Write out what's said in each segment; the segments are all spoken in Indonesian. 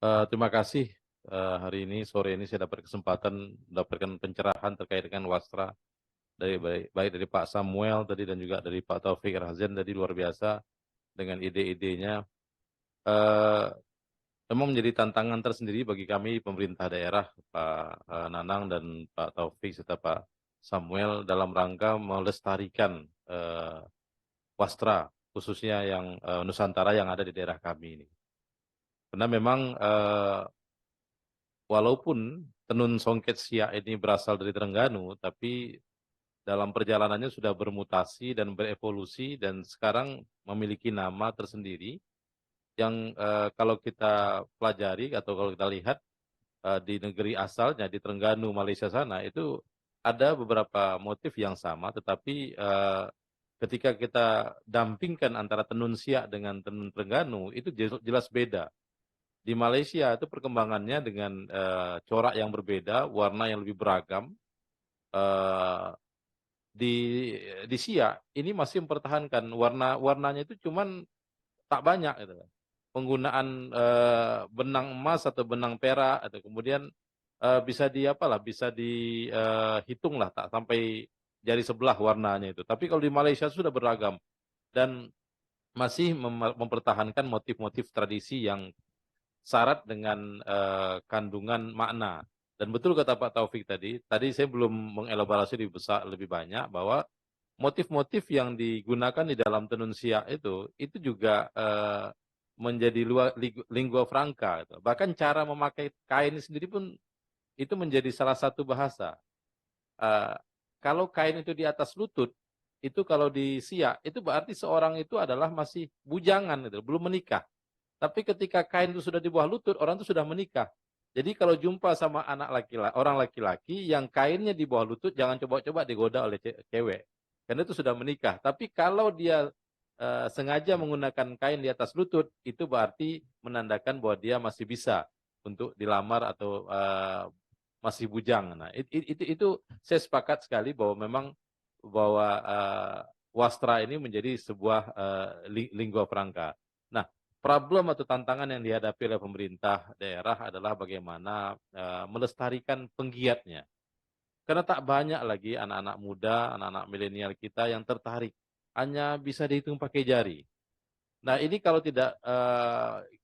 Terima kasih. Hari ini sore ini saya dapat kesempatan mendapatkan pencerahan terkait dengan Wastra dari baik dari Pak Samuel tadi dan juga dari Pak Taufik Razan tadi, luar biasa dengan ide-idenya. Eh, Memang menjadi tantangan tersendiri bagi kami pemerintah daerah, Pak Nanang dan Pak Taufik serta Pak Samuel, dalam rangka melestarikan Wastra khususnya yang Nusantara yang ada di daerah kami ini. Karena memang walaupun tenun songket siak ini berasal dari Terengganu, tapi dalam perjalanannya sudah bermutasi dan berevolusi dan sekarang memiliki nama tersendiri yang kalau kita pelajari atau kalau kita lihat di negeri asalnya di Terengganu, Malaysia sana itu ada beberapa motif yang sama, tetapi ketika kita dampingkan antara tenun siak dengan tenun Terengganu itu jelas beda. Di Malaysia itu perkembangannya dengan corak yang berbeda, warna yang lebih beragam. Eh, di Siak ini masih mempertahankan warnanya itu cuman tak banyak gitu kan. Penggunaan benang emas atau benang perak atau kemudian bisa di apalah bisa dihitung lah tak sampai jari sebelah warnanya itu. Tapi kalau di Malaysia sudah beragam dan masih mempertahankan motif-motif tradisi yang syarat dengan kandungan makna. Dan betul kata Pak Taufik tadi saya belum mengelaborasi lebih banyak bahwa motif-motif yang digunakan di dalam tenun siak itu juga menjadi lingua franca. Gitu. Bahkan cara memakai kain sendiri pun itu menjadi salah satu bahasa. Eh, Kalau kain itu di atas lutut, itu kalau di siak, itu berarti seorang itu adalah masih bujangan, gitu, belum menikah. Tapi ketika kain itu sudah di bawah lutut, orang itu sudah menikah. Jadi kalau jumpa sama orang laki-laki yang kainnya di bawah lutut, jangan coba-coba digoda oleh cewek. Karena itu sudah menikah. Tapi kalau dia sengaja menggunakan kain di atas lutut, itu berarti menandakan bahwa dia masih bisa untuk dilamar atau masih bujang. Nah, itu saya sepakat sekali bahwa memang bahwa wastra ini menjadi sebuah lingua franca. Nah, problem atau tantangan yang dihadapi oleh pemerintah daerah adalah bagaimana melestarikan penggiatnya. Karena tak banyak lagi anak-anak muda, anak-anak milenial kita yang tertarik. Hanya bisa dihitung pakai jari. Nah, ini kalau tidak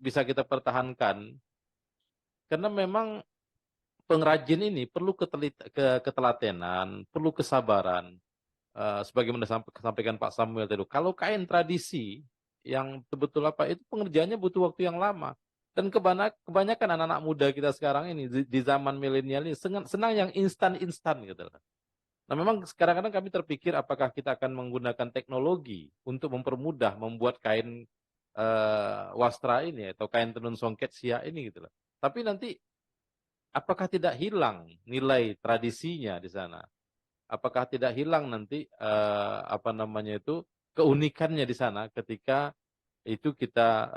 bisa kita pertahankan, karena memang pengrajin ini perlu ketelatenan, perlu kesabaran. Sebagaimana sampaikan Pak Samuel tadi, kalau kain tradisi yang betul-betul apa itu pengerjaannya butuh waktu yang lama. Dan kebanyakan anak-anak muda kita sekarang ini di zaman milenial ini senang yang instan-instan gitu lah. Nah, memang kadang-kadang kami terpikir apakah kita akan menggunakan teknologi untuk mempermudah membuat kain wastra ini atau kain tenun songket siak ini gitu lah. Tapi nanti apakah tidak hilang nilai tradisinya di sana? Apakah tidak hilang nanti apa namanya itu keunikannya di sana ketika itu kita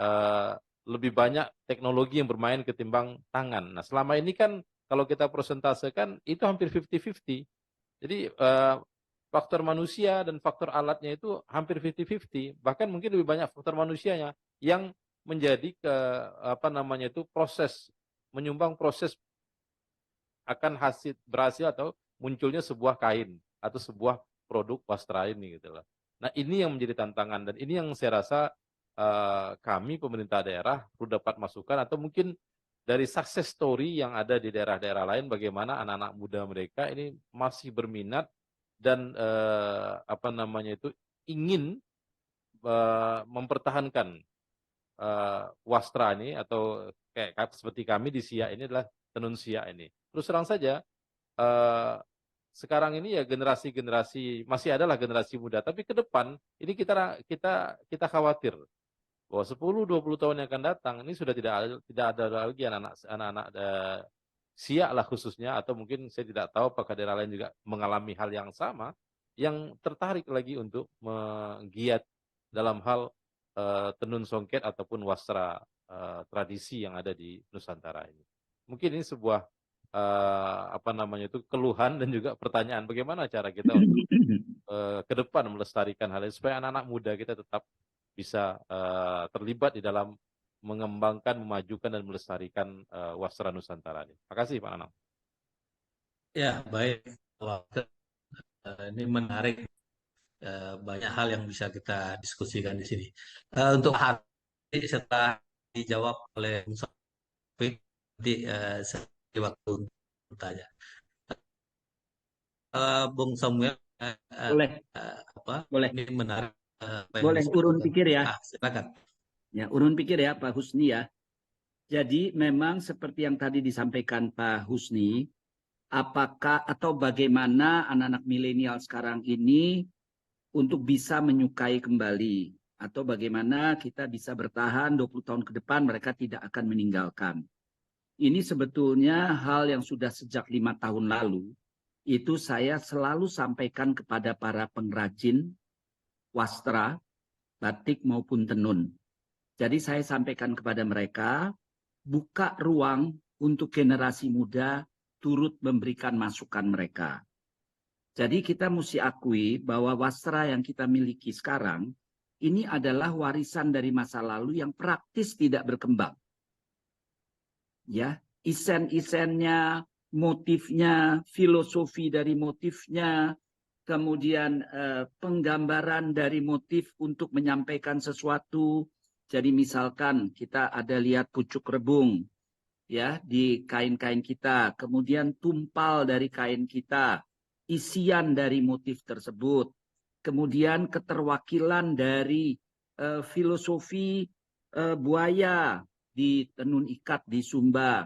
lebih banyak teknologi yang bermain ketimbang tangan. Nah, selama ini kan kalau kita persentasekan itu hampir 50-50. Jadi faktor manusia dan faktor alatnya itu hampir 50-50. Bahkan mungkin lebih banyak faktor manusianya yang menjadi apa namanya itu menyumbang proses akan berhasil atau munculnya sebuah kain atau sebuah produk wastra ini gitu loh. Nah, ini yang menjadi tantangan dan ini yang saya rasa kami pemerintah daerah perlu dapat masukan atau mungkin dari success story yang ada di daerah-daerah lain bagaimana anak-anak muda mereka ini masih berminat dan apa namanya itu ingin mempertahankan wastra ini atau kayak seperti kami di Siak ini adalah tenun Siak ini. Terus terang saja eh, sekarang ini ya generasi-generasi masih adalah generasi muda, tapi ke depan ini kita khawatir bahwa 10-20 tahun yang akan datang ini sudah tidak ada lagi anak-anak Siak lah khususnya atau mungkin saya tidak tahu apakah daerah lain juga mengalami hal yang sama yang tertarik lagi untuk menggiat dalam hal tenun songket ataupun wastra tradisi yang ada di Nusantara ini. Mungkin ini sebuah apa namanya itu keluhan dan juga pertanyaan bagaimana cara kita untuk ke depan melestarikan hal ini supaya anak-anak muda kita tetap bisa terlibat di dalam mengembangkan, memajukan dan melestarikan wastra Nusantara ini. Terima kasih Pak Nanang. Ya, baik. Wah, ini menarik. Banyak hal yang bisa kita diskusikan di sini. Untuk hari setelah dijawab oleh Bung Sofik, nanti saya beri waktu untuk bertanya. Bung Samuel, Boleh, apa? boleh, Ini menarik apa yang boleh urun disampaikan. pikir ya. Silakan. Ya, urun pikir ya Pak Husni ya. Jadi memang seperti yang tadi disampaikan Pak Husni, apakah atau bagaimana anak-anak milenial sekarang ini untuk bisa menyukai kembali, atau bagaimana kita bisa bertahan 20 tahun ke depan mereka tidak akan meninggalkan. Ini sebetulnya hal yang sudah sejak 5 tahun lalu, itu saya selalu sampaikan kepada para pengrajin wastra, batik maupun tenun. Jadi saya sampaikan kepada mereka, buka ruang untuk generasi muda turut memberikan masukan mereka. Jadi kita mesti akui bahwa wastra yang kita miliki sekarang, ini adalah warisan dari masa lalu yang praktis tidak berkembang. Ya, isen-isennya, motifnya, filosofi dari motifnya, kemudian penggambaran dari motif untuk menyampaikan sesuatu. Jadi misalkan kita ada lihat pucuk rebung ya di kain-kain kita, kemudian tumpal dari kain kita, isian dari motif tersebut, kemudian keterwakilan dari filosofi buaya di tenun ikat di Sumba,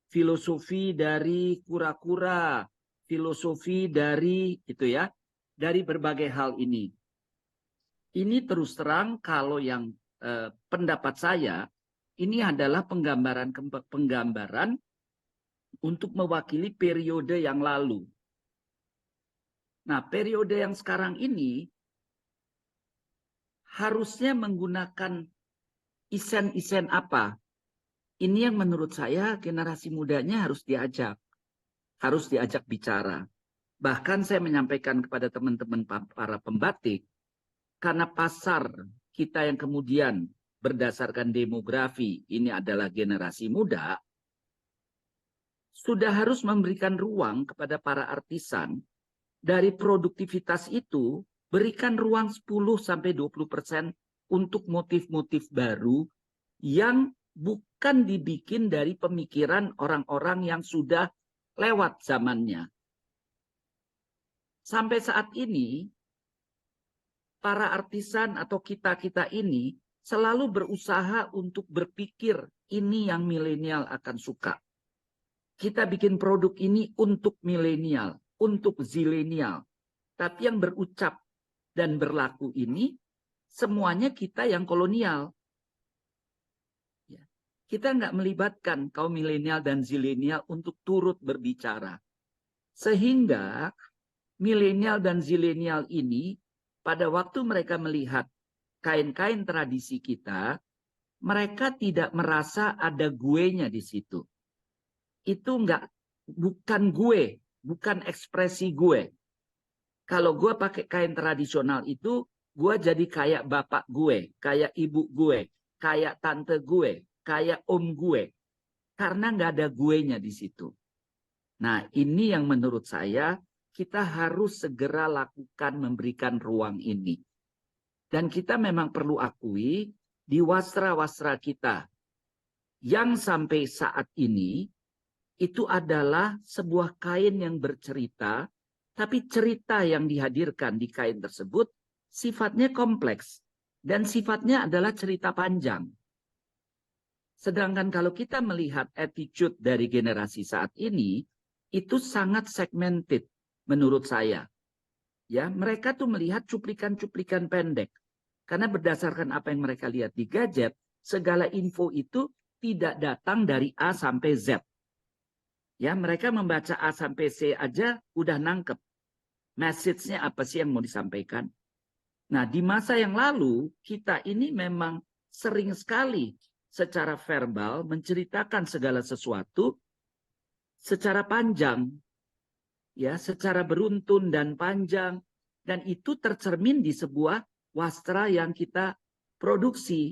filosofi dari kura-kura, filosofi dari itu ya, dari berbagai hal ini. Ini terus terang kalau yang pendapat saya ini adalah penggambaran untuk mewakili periode yang lalu. Nah, periode yang sekarang ini harusnya menggunakan isen-isen apa? Ini yang menurut saya generasi mudanya harus diajak bicara. Bahkan saya menyampaikan kepada teman-teman para pembatik, karena pasar kita yang kemudian berdasarkan demografi ini adalah generasi muda, sudah harus memberikan ruang kepada para artisan dari produktivitas itu, berikan ruang 10-20% untuk motif-motif baru yang bukan dibikin dari pemikiran orang-orang yang sudah lewat zamannya. Sampai saat ini, para artisan atau kita-kita ini selalu berusaha untuk berpikir ini yang milenial akan suka. Kita bikin produk ini untuk milenial, untuk zilenial. Tapi yang berucap dan berlaku ini semuanya kita yang kolonial. Kita nggak melibatkan kaum milenial dan zilenial untuk turut berbicara. Sehingga milenial dan zilenial ini pada waktu mereka melihat kain-kain tradisi kita, mereka tidak merasa ada guenya di situ. Itu bukan gue, bukan ekspresi gue. Kalau gue pakai kain tradisional itu, gue jadi kayak bapak gue, kayak ibu gue, kayak tante gue, kayak om gue. Karena nggak ada guenya di situ. Nah, ini yang menurut saya kita harus segera lakukan memberikan ruang ini. Dan kita memang perlu akui di wastra-wastra kita yang sampai saat ini itu adalah sebuah kain yang bercerita, tapi cerita yang dihadirkan di kain tersebut sifatnya kompleks dan sifatnya adalah cerita panjang. Sedangkan kalau kita melihat attitude dari generasi saat ini, itu sangat segmented menurut saya. Ya, mereka tuh melihat cuplikan-cuplikan pendek. Karena berdasarkan apa yang mereka lihat di gadget, segala info itu tidak datang dari A sampai Z. Ya, mereka membaca A sampai C aja udah nangkep. Message-nya apa sih yang mau disampaikan? Nah, di masa yang lalu, kita ini memang sering sekali secara verbal menceritakan segala sesuatu secara panjang. Ya, secara beruntun dan panjang. Dan itu tercermin di sebuah wastra yang kita produksi.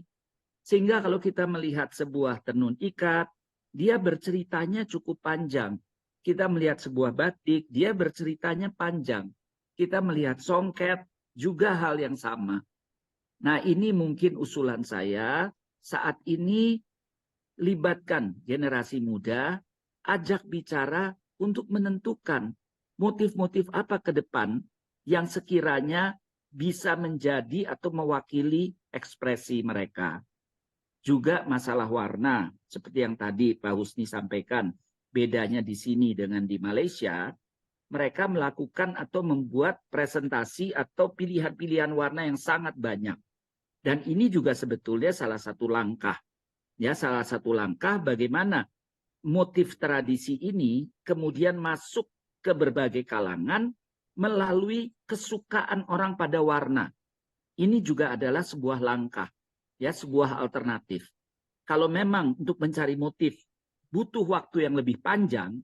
Sehingga kalau kita melihat sebuah tenun ikat, dia berceritanya cukup panjang. Kita melihat sebuah batik, dia berceritanya panjang. Kita melihat songket, juga hal yang sama. Nah, ini mungkin usulan saya, saat ini libatkan generasi muda, ajak bicara untuk menentukan motif-motif apa ke depan yang sekiranya bisa menjadi atau mewakili ekspresi mereka. Juga masalah warna, seperti yang tadi Pak Husni sampaikan, bedanya di sini dengan di Malaysia, mereka melakukan atau membuat presentasi atau pilihan-pilihan warna yang sangat banyak. Dan ini juga sebetulnya salah satu langkah. Ya, salah satu langkah bagaimana motif tradisi ini kemudian masuk ke berbagai kalangan melalui kesukaan orang pada warna. Ini juga adalah sebuah langkah, ya, sebuah alternatif. Kalau memang untuk mencari motif butuh waktu yang lebih panjang,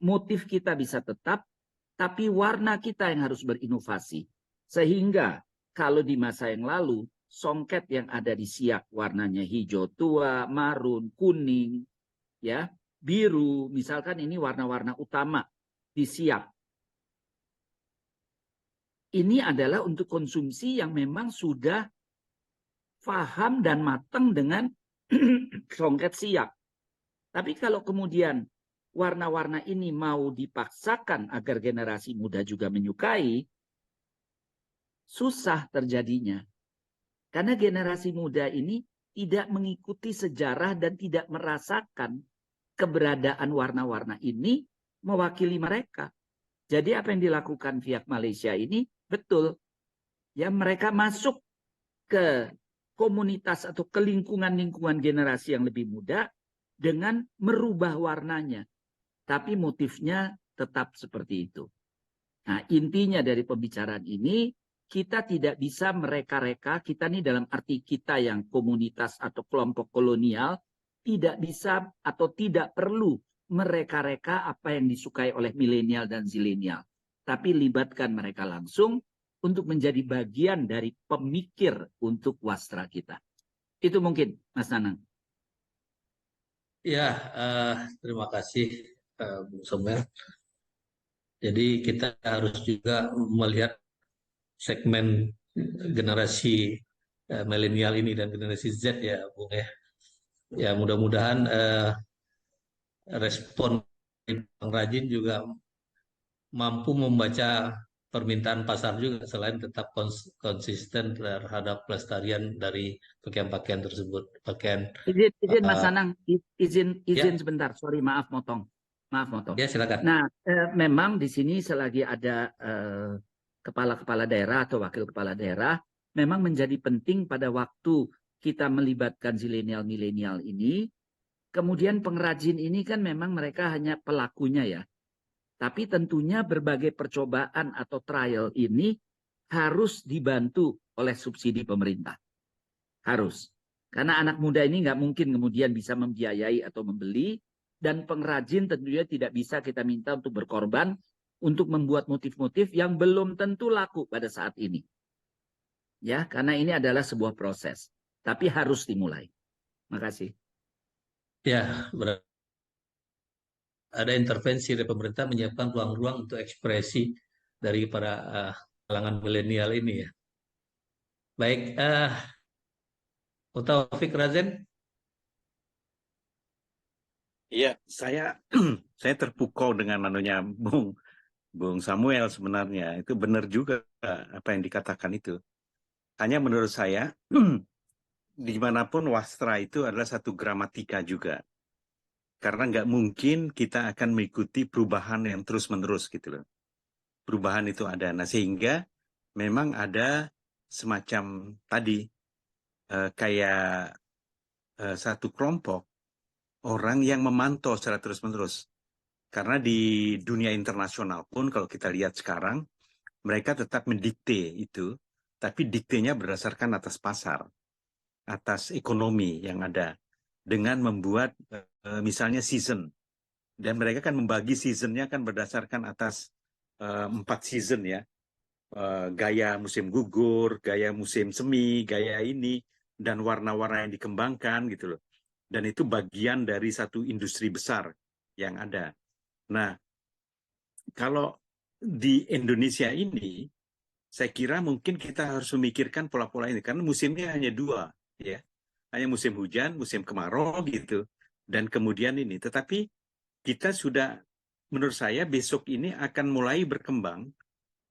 motif kita bisa tetap, tapi warna kita yang harus berinovasi. Sehingga kalau di masa yang lalu, songket yang ada di Siak warnanya hijau tua, marun, kuning, ya, biru, misalkan ini warna-warna utama di Siak. Ini adalah untuk konsumsi yang memang sudah paham dan matang dengan songket Siak. Tapi kalau kemudian warna-warna ini mau dipaksakan agar generasi muda juga menyukai, susah terjadinya. Karena generasi muda ini tidak mengikuti sejarah dan tidak merasakan keberadaan warna-warna ini mewakili mereka. Jadi apa yang dilakukan pihak Malaysia ini betul. Ya, mereka masuk ke komunitas atau ke lingkungan-lingkungan generasi yang lebih muda dengan merubah warnanya. Tapi motifnya tetap seperti itu. Nah, intinya dari pembicaraan ini, kita tidak bisa mereka-reka, kita ini dalam arti kita yang komunitas atau kelompok kolonial, tidak bisa atau tidak perlu mereka-reka apa yang disukai oleh milenial dan zilenial. Tapi libatkan mereka langsung untuk menjadi bagian dari pemikir untuk wastra kita. Itu mungkin, Mas Nanang. Ya, terima kasih Bung Somel. Jadi kita harus juga melihat segmen generasi milenial ini dan generasi Z ya, Bung ya. Ya mudah-mudahan respon pengrajin juga mampu membaca permintaan pasar juga selain tetap konsisten terhadap pelestarian dari pakaian-pakaian tersebut. Pakaian Izin Mas Nanang, izin ya, sebentar. Sorry, maaf motong. ya silakan. Nah, memang di sini selagi ada kepala-kepala daerah atau wakil kepala daerah, memang menjadi penting pada waktu kita melibatkan zilenial-milenial ini. Kemudian pengrajin ini kan memang mereka hanya pelakunya ya. Tapi tentunya berbagai percobaan atau trial ini harus dibantu oleh subsidi pemerintah. Harus. Karena anak muda ini nggak mungkin kemudian bisa membiayai atau membeli, dan pengrajin tentunya tidak bisa kita minta untuk berkorban untuk membuat motif-motif yang belum tentu laku pada saat ini. Ya, karena ini adalah sebuah proses. Tapi harus dimulai. Makasih. Ya, ada intervensi dari pemerintah menyiapkan ruang-ruang untuk ekspresi dari para kalangan milenial ini ya. Baik, Taufik Razen. Iya, saya terpukau dengan anunya Bung Samuel sebenarnya. Itu benar juga apa yang dikatakan itu. Hanya menurut saya, dimanapun wastra itu adalah satu gramatika juga. Karena nggak mungkin kita akan mengikuti perubahan yang terus-menerus gitu loh. Perubahan itu ada. Nah, sehingga memang ada semacam tadi, kayak satu kelompok orang yang memantau secara terus-menerus. Karena di dunia internasional pun kalau kita lihat sekarang, mereka tetap mendikte itu, tapi diktenya berdasarkan atas pasar, atas ekonomi yang ada, dengan membuat misalnya season. Dan mereka kan membagi seasonnya kan berdasarkan atas 4 season ya. Gaya musim gugur, gaya musim semi, gaya ini. dan warna-warna yang dikembangkan gitu loh. Dan itu bagian dari satu industri besar yang ada. Nah, kalau di Indonesia ini, saya kira mungkin kita harus memikirkan pola-pola ini karena musimnya hanya dua, ya, hanya musim hujan, musim kemarau gitu, dan kemudian ini. Tetapi kita sudah, menurut saya besok ini akan mulai berkembang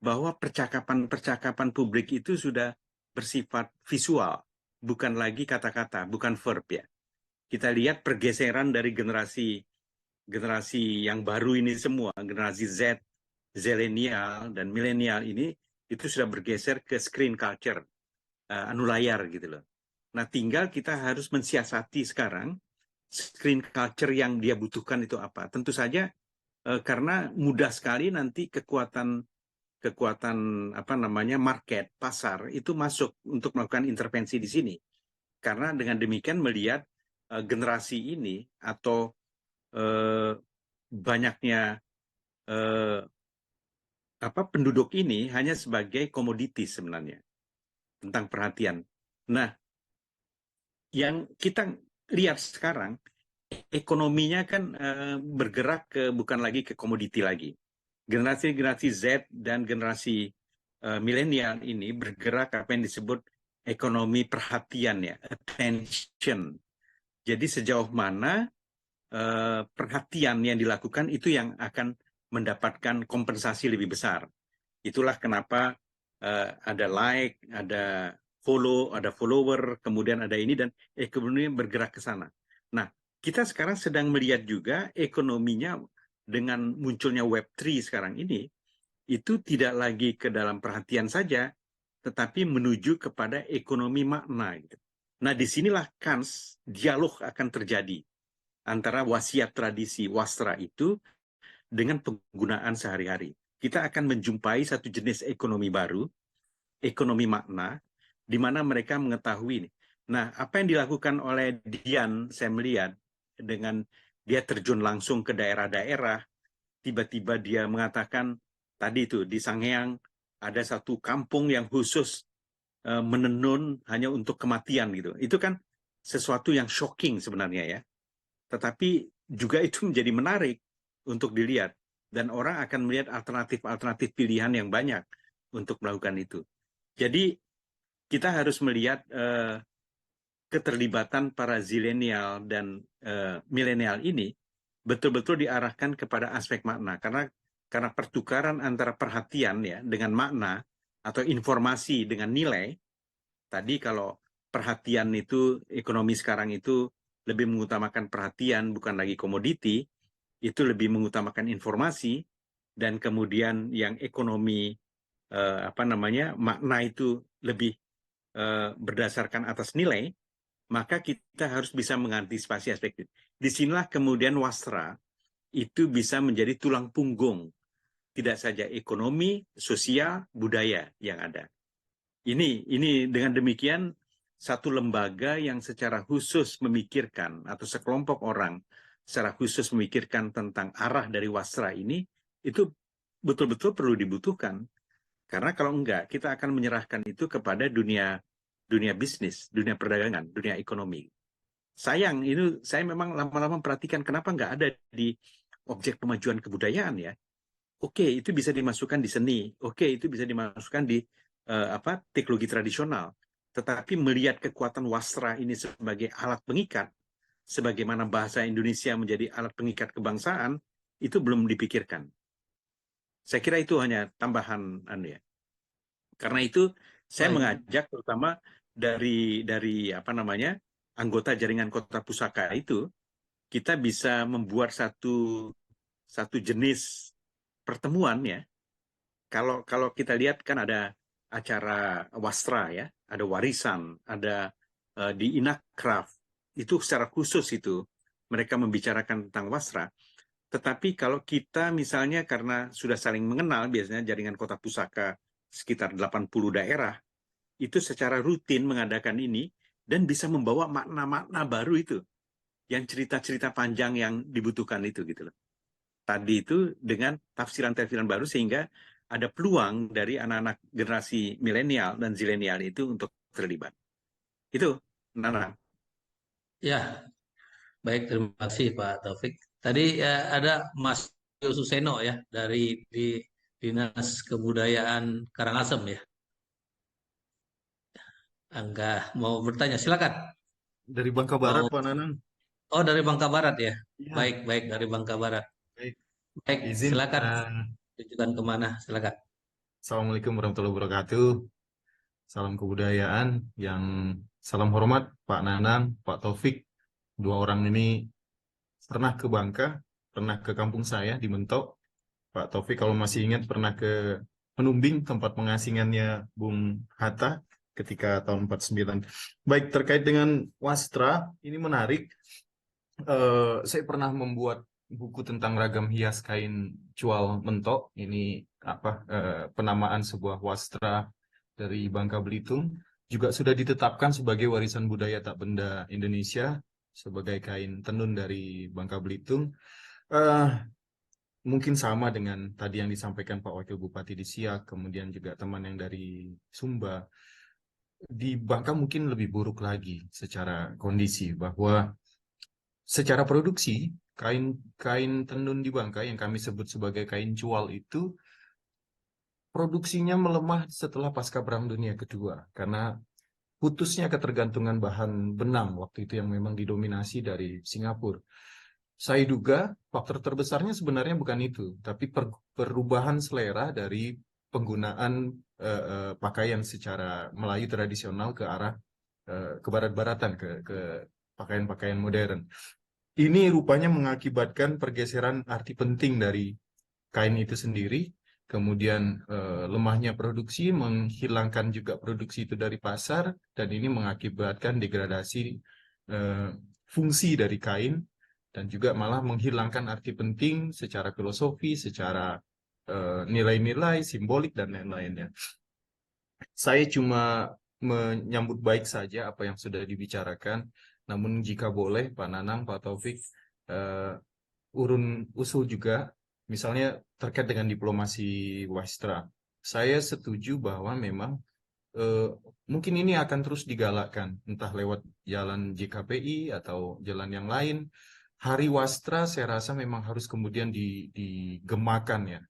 bahwa percakapan-percakapan publik itu sudah bersifat visual, bukan lagi kata-kata, bukan verb ya. Kita lihat pergeseran dari generasi yang baru ini semua, generasi Z, zilenial dan milenial ini itu sudah bergeser ke screen culture, anu layar gitu loh. Nah, tinggal kita harus mensiasati sekarang screen culture yang dia butuhkan itu apa. Tentu saja karena mudah sekali nanti kekuatan apa namanya market pasar itu masuk untuk melakukan intervensi di sini. Karena dengan demikian melihat generasi ini atau banyaknya penduduk ini hanya sebagai komoditi sebenarnya tentang perhatian. Nah, yang kita lihat sekarang ekonominya kan bergerak bukan lagi ke komoditi lagi. Generasi Z dan generasi milenial ini bergerak apa yang disebut ekonomi perhatian ya, attention. Jadi sejauh mana perhatian yang dilakukan itu yang akan mendapatkan kompensasi lebih besar. Itulah kenapa ada like, ada follow, ada follower, kemudian ada ini, dan ekonomi bergerak ke sana. Nah, kita sekarang sedang melihat juga ekonominya dengan munculnya Web3 sekarang ini, itu tidak lagi ke dalam perhatian saja, tetapi menuju kepada ekonomi makna. Gitu. Nah, disinilah kans dialog akan terjadi antara wasiat tradisi wastra itu dengan penggunaan sehari-hari. Kita akan menjumpai satu jenis ekonomi baru, ekonomi makna, di mana mereka mengetahui ini. Nah, apa yang dilakukan oleh Dian, saya melihat, dengan dia terjun langsung ke daerah-daerah, tiba-tiba dia mengatakan, tadi itu, di Sanghyang, ada satu kampung yang khusus menenun hanya untuk kematian gitu. Itu kan sesuatu yang shocking sebenarnya ya. Tetapi juga itu menjadi menarik untuk dilihat. Dan orang akan melihat alternatif-alternatif pilihan yang banyak untuk melakukan itu. Jadi kita harus melihat keterlibatan para zilenial dan milenial ini betul-betul diarahkan kepada aspek makna. Karena pertukaran antara perhatian ya dengan makna atau informasi dengan nilai, tadi kalau perhatian itu, ekonomi sekarang itu lebih mengutamakan perhatian, bukan lagi komoditi, itu lebih mengutamakan informasi, dan kemudian yang ekonomi makna itu lebih berdasarkan atas nilai, maka kita harus bisa mengantisipasi aspek itu. Disinilah kemudian wastra itu bisa menjadi tulang punggung, tidak saja ekonomi, sosial, budaya yang ada. Ini dengan demikian satu lembaga yang secara khusus memikirkan, atau sekelompok orang secara khusus memikirkan tentang arah dari wastra ini, itu betul-betul perlu dibutuhkan. Karena kalau enggak, kita akan menyerahkan itu kepada dunia bisnis, dunia perdagangan, dunia ekonomi. Sayang, ini saya memang lama-lama perhatikan kenapa enggak ada di objek pemajuan kebudayaan ya. Oke, itu bisa dimasukkan di seni. Oke, itu bisa dimasukkan di teknologi tradisional. Tetapi melihat kekuatan wastra ini sebagai alat pengikat, sebagaimana bahasa Indonesia menjadi alat pengikat kebangsaan, itu belum dipikirkan. Saya kira itu hanya tambahan ya. Karena itu saya mengajak terutama dari anggota jaringan Kota Pusaka itu, kita bisa membuat satu jenis pertemuan ya. Kalau kita lihat kan ada acara wastra ya, ada warisan, ada di Inakraf, itu secara khusus itu mereka membicarakan tentang wastra. Tetapi kalau kita misalnya karena sudah saling mengenal, biasanya jaringan Kota Pusaka sekitar 80 daerah, itu secara rutin mengadakan ini dan bisa membawa makna-makna baru itu, yang cerita-cerita panjang yang dibutuhkan itu gitu loh. Tadi itu dengan tafsiran-tafsiran baru, sehingga ada peluang dari anak-anak generasi milenial dan zilenial itu untuk terlibat. Itu Nana. Ya, baik, terima kasih Pak Taufik. Tadi ada Mas Suseno ya di Dinas Kebudayaan Karangasem ya. Angga mau bertanya, silakan. Dari Bangka Barat, Mau Pak Nanang. Oh, dari Bangka Barat ya. Ya, Baik, baik, dari Bangka Barat. baik. Baik, Izin. silakan. Tujukan kemana? Silakan. Assalamualaikum warahmatullahi wabarakatuh. Salam kebudayaan. Yang salam hormat Pak Nanang, Pak Taufik. Dua orang ini pernah ke Bangka, pernah ke kampung saya di Mentok. Pak Taufik kalau masih ingat pernah ke Menumbing, tempat pengasingannya Bung Hatta ketika tahun 49. Baik, terkait dengan Wastra, ini menarik. Saya pernah membuat buku tentang ragam hias kain cual mentok. Ini penamaan sebuah wastra dari Bangka Belitung. Juga sudah ditetapkan sebagai warisan budaya tak benda Indonesia sebagai kain tenun dari Bangka Belitung. Eh, Mungkin sama dengan tadi yang disampaikan Pak Wakil Bupati di Siak, kemudian juga teman yang dari Sumba. Di Bangka mungkin lebih buruk lagi secara kondisi bahwa secara produksi kain tenun di Bangka yang kami sebut sebagai kain cual itu produksinya melemah setelah Pasca Perang Dunia Kedua karena putusnya ketergantungan bahan benang waktu itu yang memang didominasi dari Singapura. Saya duga faktor terbesarnya sebenarnya bukan itu, tapi perubahan selera dari penggunaan pakaian secara Melayu tradisional ke arah ke barat-baratan, ke pakaian-pakaian modern. Ini rupanya mengakibatkan pergeseran arti penting dari kain itu sendiri, kemudian lemahnya produksi, menghilangkan juga produksi itu dari pasar, dan ini mengakibatkan degradasi fungsi dari kain, dan juga malah menghilangkan arti penting secara filosofi, secara nilai-nilai, simbolik, dan lain-lainnya. Saya cuma menyambut baik saja apa yang sudah dibicarakan, namun jika boleh Pak Nanang, Pak Taufik, urun usul juga, misalnya terkait dengan diplomasi Wastra. Saya setuju bahwa memang mungkin ini akan terus digalakkan, entah lewat jalan JKPI atau jalan yang lain. Hari Wastra saya rasa memang harus kemudian digemakan ya.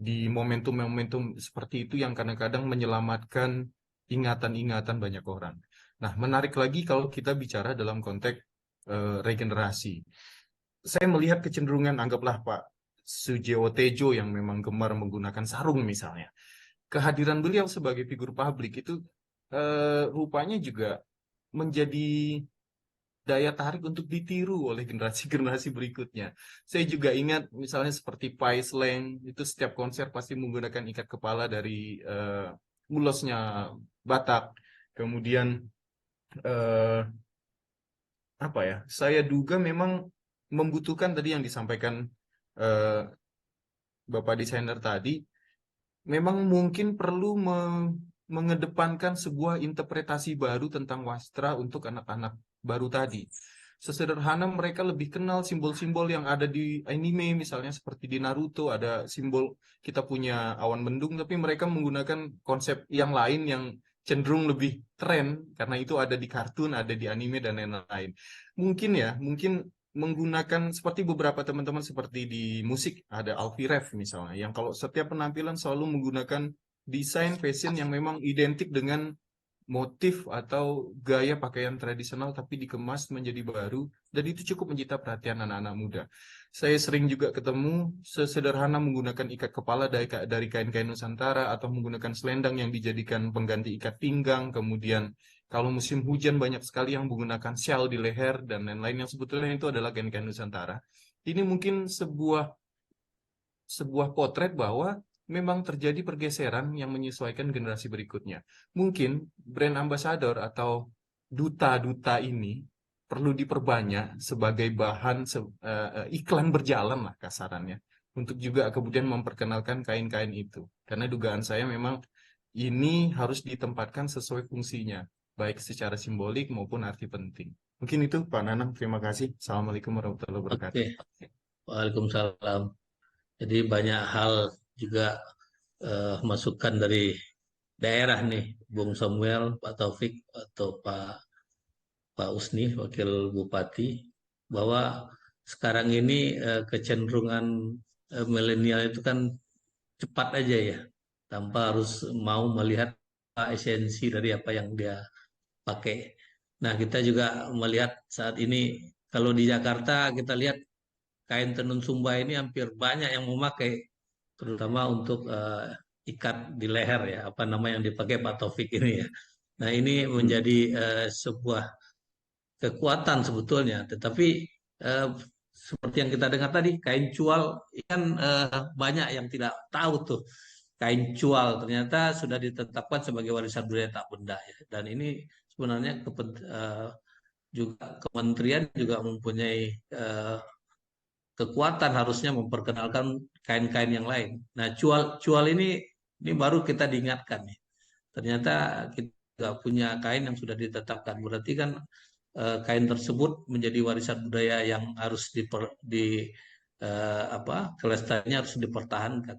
Di momentum-momentum seperti itu yang kadang-kadang menyelamatkan ingatan-ingatan banyak orang. Nah, menarik lagi kalau kita bicara dalam konteks regenerasi. Saya melihat kecenderungan, anggaplah Pak Sujiwo Tejo yang memang gemar menggunakan sarung misalnya. Kehadiran beliau sebagai figur publik itu rupanya juga menjadi daya tarik untuk ditiru oleh generasi-generasi berikutnya. Saya juga ingat misalnya seperti Pai Slang, itu setiap konser pasti menggunakan ikat kepala dari ulosnya Batak. Kemudian eh, apa ya? Saya duga memang membutuhkan tadi yang disampaikan eh, Bapak desainer tadi, memang mungkin perlu mengedepankan sebuah interpretasi baru tentang wastra untuk anak-anak baru tadi. Sesederhana mereka lebih kenal simbol-simbol yang ada di anime, misalnya seperti di Naruto ada simbol kita punya awan mendung, tapi mereka menggunakan konsep yang lain yang cenderung lebih tren karena itu ada di kartun, ada di anime dan lain-lain. Mungkin menggunakan seperti beberapa teman-teman seperti di musik ada Alfie Rev misalnya yang kalau setiap penampilan selalu menggunakan desain fashion yang memang identik dengan motif atau gaya pakaian tradisional tapi dikemas menjadi baru dan itu cukup menyita perhatian anak-anak muda. Saya sering juga ketemu sesederhana menggunakan ikat kepala dari kain-kain Nusantara atau menggunakan selendang yang dijadikan pengganti ikat pinggang. Kemudian kalau musim hujan banyak sekali yang menggunakan shawl di leher dan lain-lain yang sebetulnya itu adalah kain-kain Nusantara. Ini mungkin sebuah potret bahwa memang terjadi pergeseran yang menyesuaikan generasi berikutnya. Mungkin brand ambassador atau duta-duta ini perlu diperbanyak sebagai bahan iklan berjalan lah kasarannya. Untuk juga kemudian memperkenalkan kain-kain itu. Karena dugaan saya memang ini harus ditempatkan sesuai fungsinya, baik secara simbolik maupun arti penting. Mungkin itu Pak Nanang, terima kasih. Assalamualaikum warahmatullahi wabarakatuh. Oke, Waalaikumsalam. Jadi banyak hal juga masukan dari daerah nih, Bung Samuel, Pak Taufik atau Pak Pak Usni, Wakil Bupati, bahwa sekarang ini kecenderungan milenial itu kan cepat aja ya, tanpa harus mau melihat esensi dari apa yang dia pakai. Nah, kita juga melihat saat ini kalau di Jakarta kita lihat kain tenun sumba ini hampir banyak yang memakai, terutama untuk ikat di leher ya, apa nama yang dipakai Pak Taufik ini ya. Nah, ini menjadi sebuah kekuatan sebetulnya, tetapi eh, seperti yang kita dengar tadi, kain cual kan banyak yang tidak tahu tuh. Kain cual ternyata sudah ditetapkan sebagai warisan budaya tak benda ya. Dan ini sebenarnya juga kementerian juga mempunyai eh, kekuatan harusnya memperkenalkan kain-kain yang lain. Nah, cual ini baru kita diingatkan nih. Ternyata kita nggak punya kain yang sudah ditetapkan. Berarti kan kain tersebut menjadi warisan budaya yang harus kelestariannya harus dipertahankan.